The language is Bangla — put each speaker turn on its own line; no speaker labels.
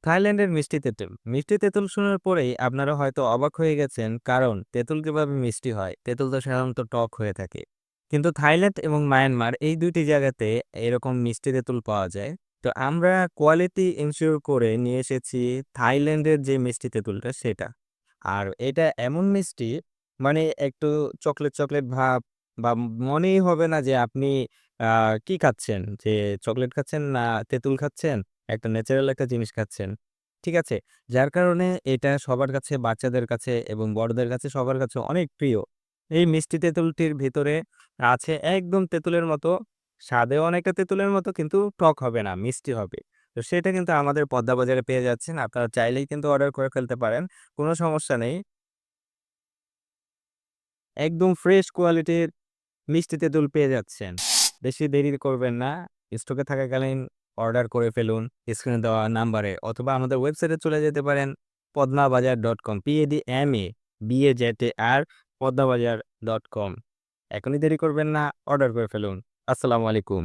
থাইল্যান্ডের মিষ্টি তেঁতুল। মিষ্টি তেঁতুল শোনার পরেই আপনারা হয়তো অবাক হয়ে গেছেন, কারণ তেঁতুল কিভাবে মিষ্টি হয়? তেঁতুল তো সাধারণত টক হয়ে থাকে। কিন্তু থাইল্যান্ড এবং মায়ানমার এই ২ টি জায়গাতে এরকম মিষ্টি তেঁতুল পাওয়া যায়। তো আমরা কোয়ালিটি এনশিওর করে নিয়ে এসেছি থাইল্যান্ডের যে মিষ্টি তেঁতুলটা সেটা। আর এটা এমন মিষ্টি, মানে একটু চকলেট, চকলেট ভাব, বা মনেই হবে না যে আপনি আ কি খাচ্ছেন? যে চকলেট খাচ্ছেন না তেঁতুল খাচ্ছেন? একটা ন্যাচারাল একটা জিনিস খাচ্ছেন। ঠিক আছে? যার কারণে এটা সবার কাছে, বাচ্চাদের কাছে এবং বড়দের কাছে, সবার কাছে অনেক প্রিয়। এই মিষ্টি তেঁতুলটির ভিতরে আছে একদম তেঁতুলের মতো, স্বাদেও অনেকটা তেঁতুলের মতো, কিন্তু টক হবে না, মিষ্টি হবে। তো সেটা কিন্তু আমাদের পদ্মা বাজারে পেয়ে যাচ্ছেন। আপনারা চাইলেই কিন্তু অর্ডার করে ফেলতে পারেন। কোনো সমস্যা নেই। একদম ফ্রেশ কোয়ালিটির মিষ্টি তেঁতুল পেয়ে যাচ্ছেন। বেশি দেরি করবেন না। স্টকে থাকাকালীন অর্ডার করে ফেলুন স্ক্রিনে দেওয়া নাম্বারে, অথবা আমাদের ওয়েবসাইটে চলে যেতে পারেন পদ্মাবাজার.com, PADMABAZAR, পদ্মাবাজার.com। এখনই দেরি করবেন না, অর্ডার করে ফেলুন। আসসালামু আলাইকুম।